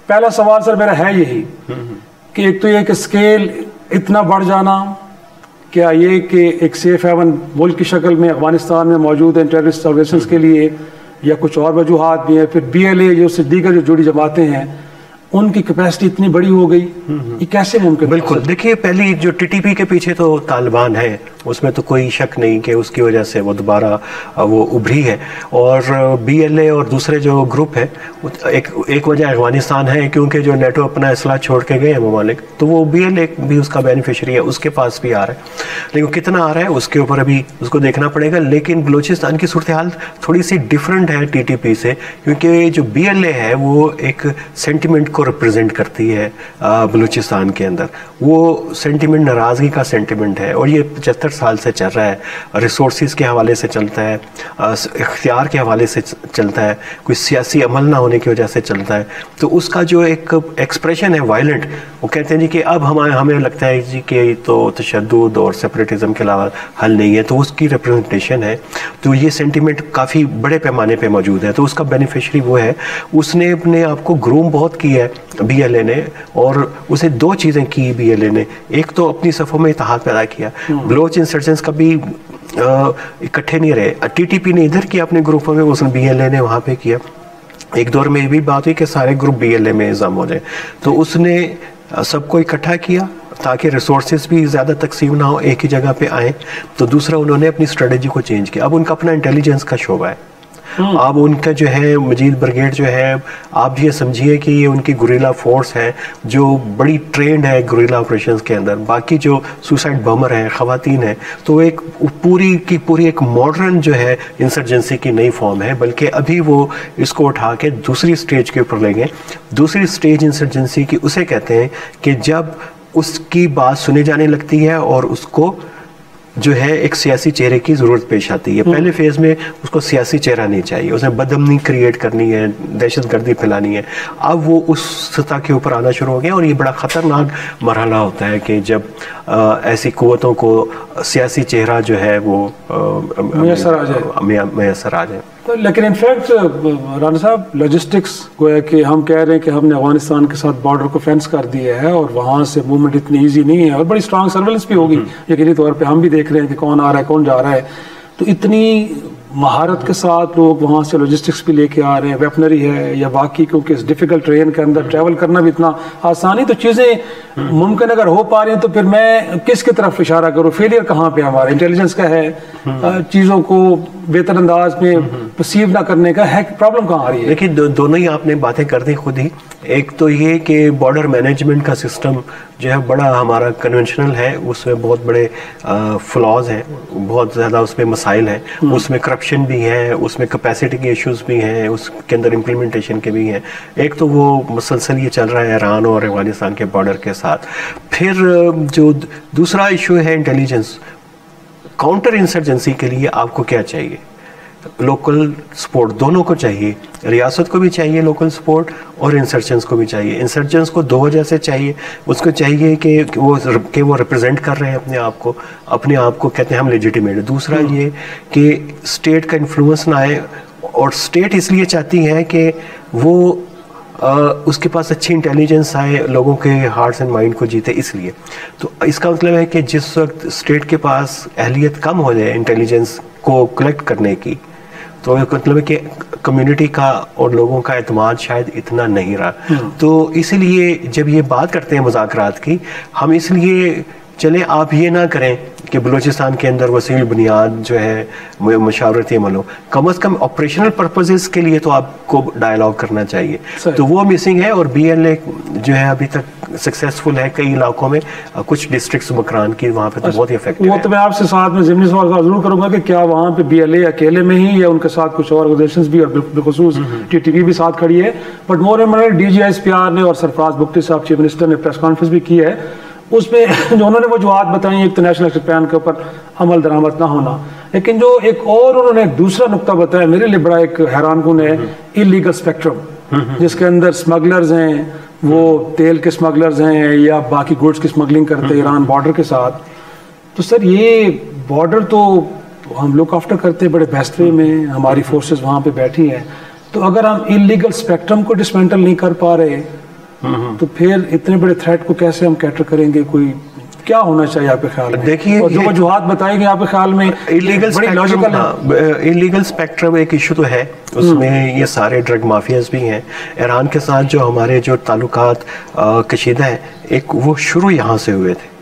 पहला सवाल सर मेरा है यही कि एक तो ये कि स्केल इतना बढ़ जाना, क्या ये कि एक सेफ हेवन मुल्क की शक्ल में अफगानिस्तान में मौजूद है टेररिस्ट ऑर्गेनाइजेशंस के लिए, या कुछ और वजूहात भी हैं, फिर BLA जो से दीगर जो जुड़ी जमातें हैं उनकी कैपेसिटी इतनी बड़ी हो गई, ये कैसे मुमकिन? बिल्कुल, देखिए पहली जो TTP के पीछे तो तालिबान है, उसमें तो कोई शक नहीं कि उसकी वजह से वो दोबारा वो उभरी है। और BLA और दूसरे जो ग्रुप है, एक वजह अफगानिस्तान है क्योंकि जो नेटो अपना असला छोड़ के गए हैं ममालिक, तो वो BLA भी उसका बेनिफिशरी है, उसके पास भी आ रहा है। लेकिन कितना आ रहा है उसके ऊपर अभी उसको देखना पड़ेगा। लेकिन बलूचिस्तान की सूरत हाल थोड़ी सी डिफरेंट है TTP से, क्योंकि जो BLA है वो एक सेंटिमेंट को रिप्रेजेंट करती है बलूचिस्तान के अंदर। वो सेंटिमेंट नाराज़गी का सेंटिमेंट है और ये 75 साल से चल रहा है। रिसोर्सेज के हवाले से चलता है, इख्तियार के हवाले से चलता है, कोई सियासी अमल ना होने की वजह से चलता है। तो उसका जो एक एक्सप्रेशन है वायलेंट, वो कहते हैं जी कि अब हमें लगता है जी कि तो तशद्दुद और सेपरेटिज्म के अलावा हल नहीं है, तो उसकी रिप्रेजेंटेशन है। तो ये सेंटिमेंट काफ़ी बड़े पैमाने पे मौजूद है। तो उसका बेनिफिशरी वो है, उसने अपने आप को ग्रूम बहुत किया है BLA ने, और उसे दो चीज़ें की BLA ने। एक तो अपनी सफ़ों में इत्तेहाद पैदा किया, बलोच इंसर्जेंट्स कभी इकट्ठे नहीं रहे। TTP ने इधर किया अपने ग्रुपों में, उसने BLA ने वहाँ पे किया। एक दौर में ये भी बात हुई कि सारे ग्रुप BLA में इल्ज़ाम हो जाए, तो उसने सबको इकट्ठा किया ताकि रिसोर्सेज भी ज़्यादा तकसीम ना हो, एक ही जगह पे आए। तो दूसरा, उन्होंने अपनी स्ट्रेटजी को चेंज किया। अब उनका अपना इंटेलिजेंस का शोबा है। अब उनका जो है मजीद ब्रिगेड जो है, आप ये समझिए कि ये उनकी गुरिल्ला फोर्स है जो बड़ी ट्रेंड है गुरिल्ला ऑपरेशंस के अंदर। बाकी जो सुसाइड बमर हैं, ख़वातीन हैं, तो एक पूरी की पूरी एक मॉडर्न जो है इंसर्जेंसी की नई फॉर्म है। बल्कि अभी वो इसको उठा के दूसरी स्टेज के ऊपर लेंगे। दूसरी स्टेज इंसर्जेंसी की उसे कहते हैं कि जब उसकी बात सुनी जाने लगती है और उसको जो है एक सियासी चेहरे की ज़रूरत पेश आती है। पहले फेज़ में उसको सियासी चेहरा नहीं चाहिए, उसने बदअमनी क्रिएट करनी है, दहशतगर्दी फैलानी है। अब वो उस सतह के ऊपर आना शुरू हो गया और ये बड़ा ख़तरनाक मरहला होता है कि जब ऐसी क़ुव्वतों को सियासी चेहरा जो है वो मैसर आ जाए। तो लेकिन इनफैक्ट राना साहब, लॉजिस्टिक्स गोया कि हम कह रहे हैं कि हमने अफगानिस्तान के साथ बॉर्डर को फेंस कर दिया है और वहाँ से मूवमेंट इतनी ईजी नहीं है, और बड़ी स्ट्रांग सर्वेलेंस भी होगी यकीनी तौर पे। हम भी देख रहे हैं कि कौन आ रहा है कौन जा रहा है। तो इतनी महारत के साथ लोग वहाँ से लॉजिस्टिक्स भी लेके आ रहे हैं, वेपनरी है या बाकी, क्योंकि इस डिफ़िकल्ट ट्रेन के अंदर ट्रैवल करना भी इतना आसानी, तो चीज़ें मुमकिन अगर हो पा रही हैं तो फिर मैं किसकी तरफ इशारा करूँ? फेलियर कहाँ पे हमारा इंटेलिजेंस का है, चीज़ों को बेहतर अंदाज में परसीव ना करने का है, प्रॉब्लम कहाँ आ रही है? देखिए दोनों ही आपने बातें कर दी खुद ही। एक तो ये कि बॉर्डर मैनेजमेंट का सिस्टम जो है बड़ा हमारा कन्वेंशनल है, उसमें बहुत बड़े फ्लॉज हैं, बहुत ज़्यादा उसमें मसाइल हैं, उसमें करप्शन भी है, उसमें कैपेसिटी के इश्यूज भी हैं, उसके अंदर इम्प्लीमेंटेशन के भी हैं। एक तो वो मुसलसल ये चल रहा है ईरान और अफगानिस्तान के बॉर्डर के साथ। फिर जो दूसरा इशू है इंटेलिजेंस, काउंटर इंसर्जेंसी के लिए आपको क्या चाहिए? लोकल सपोर्ट दोनों को चाहिए, रियासत को भी चाहिए लोकल सपोर्ट और इंसर्जेंस को भी चाहिए। इंसर्जेंस को दो वजह से चाहिए, उसको चाहिए कि वो रिप्रेजेंट कर रहे हैं अपने आप को कहते हैं हम लेजिटिमेट है। दूसरा ये कि स्टेट का इन्फ्लुएंस ना आए, और स्टेट इसलिए चाहती है कि वो उसके पास अच्छी इंटेलिजेंस आए, लोगों के हार्ट्स एंड माइंड को जीते, इसलिए। तो इसका मतलब है कि जिस वक्त स्टेट के पास अहलियत कम हो जाए इंटेलिजेंस को कलेक्ट करने की, तो मतलब है कि कम्युनिटी का और लोगों का एतमाद शायद इतना नहीं रहा। तो इसीलिए जब ये बात करते हैं मुज़ाकरात की, हम इसलिए चले आप ये ना करें कि बलूचिस्तान के अंदर वसील बुनियाद जो है मशावरती अमल हो, कम अज़ कम ऑपरेशनल पर्पसेस के लिए तो आपको डायलॉग करना चाहिए। तो वो मिसिंग है। और BLA जो है अभी तक सक्सेसफुल है कई इलाकों में, कुछ डिस्ट्रिक्ट्स मकरान की वहाँ पे तो बहुत ही इफेक्टिव है। तो मैं आपसे साथ में ज़िमनी सवाल जरूर करूँगा कि क्या वहाँ पे BLA अकेले में ही या उनके साथ कुछ और ऑर्गेनाइजेशंस भी, और बिलखुसूस TTP भी साथ खड़ी है, बट मोर इम्पोर्टेंट DGISPR ने और सरफराज बुगटी साहब चीफ मिनिस्टर ने प्रेस कॉन्फ्रेंस भी की है, उसमें जो उन्होंने वजूहात बताई, एक तो नेशनल एक्शन प्लान के ऊपर अमल दरामद ना होना, लेकिन जो एक और उन्होंने एक दूसरा नुक्ता बताया मेरे लिए बड़ा एक हैरानकुन है, इलीगल स्पेक्ट्रम, जिसके अंदर स्मगलर्स हैं, वो तेल के स्मगलर्स हैं या बाकी गुड्स की स्मगलिंग करते हैं ईरान बॉर्डर के साथ। तो सर ये बॉर्डर तो हम लुक आफ्टर करते हैं बड़े बेस्ट वे में, हमारी फोर्सेस वहाँ पे बैठी हैं, तो अगर हम इलीगल स्पेक्ट्रम को डिसमेंटल नहीं कर पा रहे तो फिर इतने बड़े थ्रेट को कैसे हम कैटर करेंगे? कोई क्या होना चाहिए आपके ख्याल में? देखिए, और जो वजूहात बताएंगे आपके ख्याल में इलीगल स्पेक्ट्रम एक इशू तो है, उसमें ये सारे ड्रग माफियाज भी हैं। ईरान के साथ जो हमारे जो ताल्लुकात कशीदा है, एक वो शुरू यहाँ से हुए थे।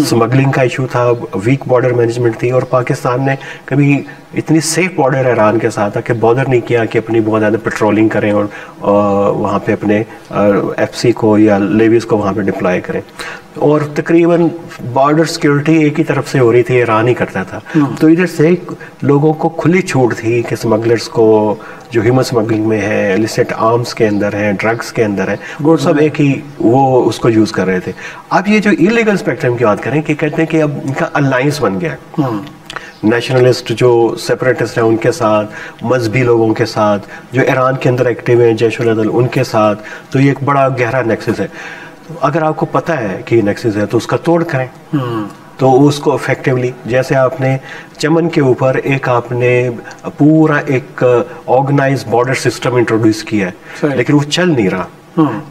स्मगलिंग का इशू था, वीक बॉर्डर मैनेजमेंट थी, और पाकिस्तान ने कभी इतनी सेफ बॉर्डर ईरान के साथ था कि बॉर्डर नहीं किया कि अपनी बहुत ज़्यादा पेट्रोलिंग करें और वहाँ पे अपने एफसी को या लेवीज को वहाँ पे डिप्लॉय करें। और तकरीबन बॉर्डर सिक्योरिटी एक ही तरफ से हो रही थी, ईरान ही करता था। तो इधर से लोगों को खुली छूट थी कि स्मगलर्स को जो ह्यूमन स्मगलिंग में है, इलिसिट आर्म्स के अंदर है, ड्रग्स के अंदर है, वो सब एक ही वो उसको यूज़ कर रहे थे। अब ये जो इलीगल स्पेक्ट्रम की बात करें कि कहते हैं कि अब इनका अलायंस बन गया, नेशनलिस्ट जो सेपरेटिस्ट हैं उनके साथ, मजहबी लोगों के साथ, जो ईरान के अंदर एक्टिव हैं जैश-उल-अदल उनके साथ, तो ये एक बड़ा गहरा नेक्सस है। तो अगर आपको पता है कि नेक्सस है तो उसका तोड़ करें, तो उसको इफेक्टिवली, जैसे आपने चमन के ऊपर एक आपने पूरा एक ऑर्गेनाइज बॉर्डर सिस्टम इंट्रोड्यूस किया है, लेकिन वो चल नहीं रहा।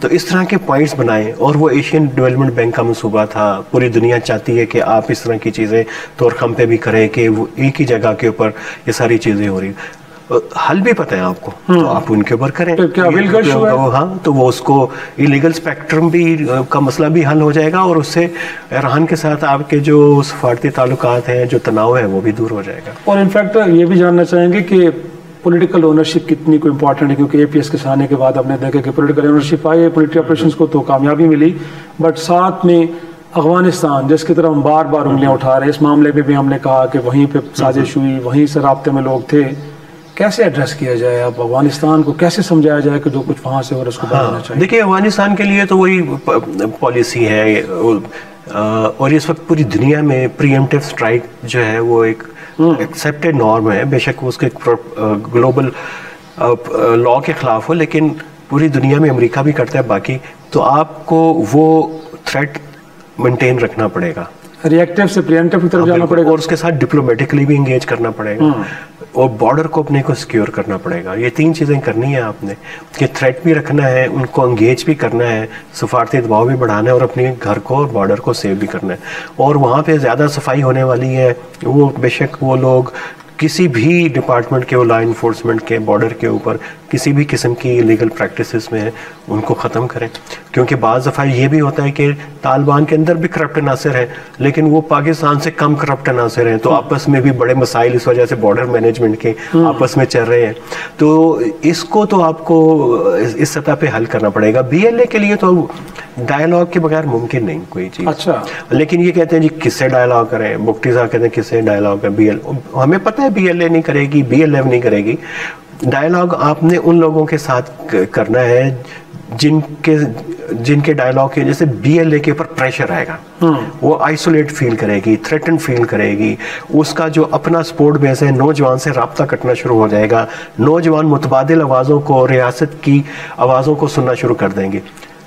तो इस तरह के पॉइंट्स बनाएं, और वो एशियन डेवलपमेंट बैंक का मंसूबा था। पूरी दुनिया चाहती है कि आप इस तरह की चीज़ें तोड़खम पे भी करें कि वो एक ही जगह के ऊपर ये सारी चीज़ें हो रही। हल भी पता है आपको, तो आप उनके ऊपर करें। तो क्या हाँ, तो वो उसको इलीगल स्पेक्ट्रम भी का मसला भी हल हो जाएगा, और उससे ईरान के साथ आपके जो सफारती ताल्लुकात हैं, जो तनाव है, वो भी दूर हो जाएगा। और इनफैक्ट ये भी जानना चाहेंगे कि पॉलिटिकल ओनरशिप कितनी को इम्पोर्टेंट है, क्योंकि एपीएस के आने के बाद हमने देखा कि पॉलिटिकल ओनरशिप आई है, मिलिट्री ऑपरेशंस को तो कामयाबी मिली, बट साथ में अफगानिस्तान जिसकी तरफ हम बार बार उंगलियां उठा रहे हैं, इस मामले में भी हमने कहा कि वहीं पे साजिश हुई, वहीं से राब्ते में लोग थे। कैसे एड्रेस किया जाए? अब अफगानिस्तान को कैसे समझाया जाए कि जो कुछ वहाँ से हो रहा है उसको बदलना चाहिए? देखिए, अफगानिस्तान के लिए तो वही पॉलिसी है, और इस वक्त पूरी दुनिया में प्रीएम्प्टिव स्ट्राइक जो है वो एक एक्सेप्टेड नॉर्म है। बेशक उसके ग्लोबल लॉ के खिलाफ हो, लेकिन पूरी दुनिया में अमेरिका भी करता है बाकी। तो आपको वो थ्रेट मेंटेन रखना पड़ेगा, रिएक्टिव से प्रिएम्प्टिव की तरफ जाना पड़ेगा, और उसके साथ डिप्लोमेटिकली भी इंगेज करना पड़ेगा, और बॉर्डर को अपने को सिक्योर करना पड़ेगा। ये तीन चीज़ें करनी है आपने, कि थ्रेट भी रखना है, उनको इंगेज भी करना है, सफारती दबाव भी बढ़ाना है, और अपने घर को और बॉर्डर को सेव भी करना है। और वहाँ पे ज़्यादा सफाई होने वाली है, वो बेशक वो लोग किसी भी डिपार्टमेंट के, वो लॉ इन्फोर्समेंट के, बॉर्डर के ऊपर किसी भी किस्म की इलीगल प्रैक्टिसेस में है, उनको ख़त्म करें। क्योंकि बाज़ दफ़ा ये भी होता है कि तालिबान के अंदर भी करप्ट अनासर है, लेकिन वो पाकिस्तान से कम करप्ट अनासर हैं, तो आपस में भी बड़े मसाइल इस वजह से बॉर्डर मैनेजमेंट के आपस में चल रहे हैं। तो इसको तो आपको इस सतह पे हल करना पड़ेगा। बीएलए के लिए तो डायलॉग के बगैर मुमकिन नहीं कोई चीज़। अच्छा, लेकिन ये कहते हैं जी किससे डायलॉग करें, बुख्ती साहब कहते हैं किससे डायलॉग है, हमें पता है बीएलए नहीं करेगी, बीएलएफ नहीं करेगी। डायलॉग आपने उन लोगों के साथ करना है जिनके डायलॉग के, जैसे बीएलए के ऊपर प्रेशर आएगा, वो आइसोलेट फील करेगी, थ्रेटन फील करेगी, उसका जो अपना सपोर्ट बेस है, नौजवान से राब्ता कटना शुरू हो जाएगा, नौजवान मुतबादिल आवाज़ों को, रियासत की आवाज़ों को सुनना शुरू कर देंगे।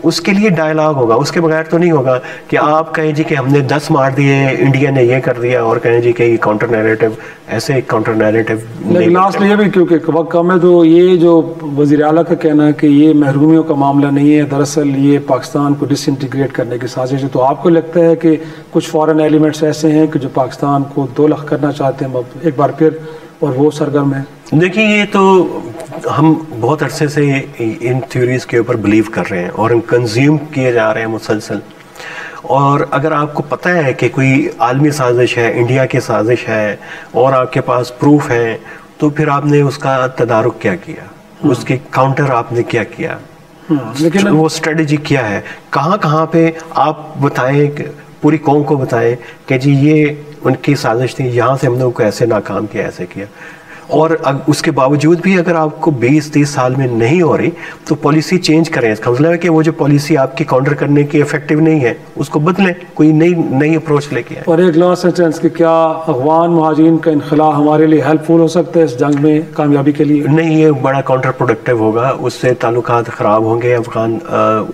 उसके लिए डायलॉग होगा, उसके बगैर तो नहीं होगा कि आप कहें जी कि हमने 10 मार दिए, इंडिया ने ये कर दिया, और कहें जी कि काउंटर नैरेटिव, ऐसे काउंटर नैरेटिव। लेकिन लास्ट में ये भी, क्योंकि वक्त कम है, तो ये जो वज़ीर आला का कहना है कि ये महरूमियों का मामला नहीं है, दरअसल ये पाकिस्तान को डिसइंटीग्रेट करने की साजिश है, तो आपको लगता है कि कुछ फॉरेन एलिमेंट्स ऐसे हैं कि जो पाकिस्तान को दो लख करना चाहते हैं एक बार फिर, और वो सरगर्म है? देखिए, ये तो हम बहुत अरसे से इन थ्योरीज के ऊपर बिलीव कर रहे हैं, और हम कंज्यूम किए जा रहे हैं मुसलसल। और अगर आपको पता है कि कोई आलमी साजिश है, इंडिया की साजिश है, और आपके पास प्रूफ है, तो फिर आपने उसका तदारुक क्या किया, उसकी काउंटर आपने क्या किया, लेकिन वो स्ट्रेटजी क्या है, कहाँ कहाँ पे आप बताएं, पूरी कौम को बताएं कि जी ये उनकी साजिश थी, यहाँ से हमने उनको ऐसे नाकाम किया, ऐसे किया। और उसके बावजूद भी अगर आपको 20-30 साल में नहीं हो रही, तो पॉलिसी चेंज करें। इसका मतलब है कि वो जो पॉलिसी आपकी काउंटर करने की इफेक्टिव नहीं है, उसको बदलें, कोई नई अप्रोच लेके आए। और एक लास्ट सेंटेंस कि क्या अफगान मुहाजिरीन का इनखला हमारे लिए हेल्पफुल हो सकता है इस जंग में कामयाबी के लिए? नहीं, ये बड़ा काउंटर प्रोडक्टिव होगा, उससे ताल्लुकात ख़राब होंगे अफगान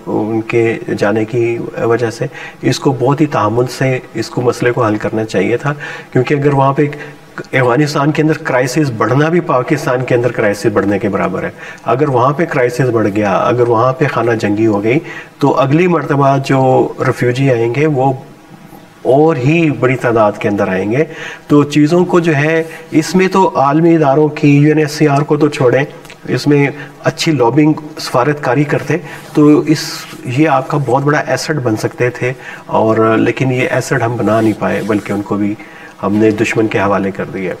उनके जाने की वजह से। इसको बहुत ही तहम्मुल से इसको मसले को हल करना चाहिए था, क्योंकि अगर वहाँ पे अफगानिस्तान के अंदर क्राइसिस बढ़ना भी पाकिस्तान के अंदर क्राइसिस बढ़ने के बराबर है। अगर वहाँ पे क्राइसिस बढ़ गया, अगर वहाँ पे खाना जंगी हो गई, तो अगली मर्तबा जो रेफ्यूजी आएंगे वो और ही बड़ी तादाद के अंदर आएंगे। तो चीज़ों को जो है, इसमें तो आलमी इदारों की, UNHCR को तो छोड़ें, इसमें अच्छी लॉबिंग सफारतकारी करते तो ये आपका बहुत बड़ा एसेट बन सकते थे, और लेकिन ये एसेट हम बना नहीं पाए, बल्कि उनको भी हमने दुश्मन के हवाले कर दिया।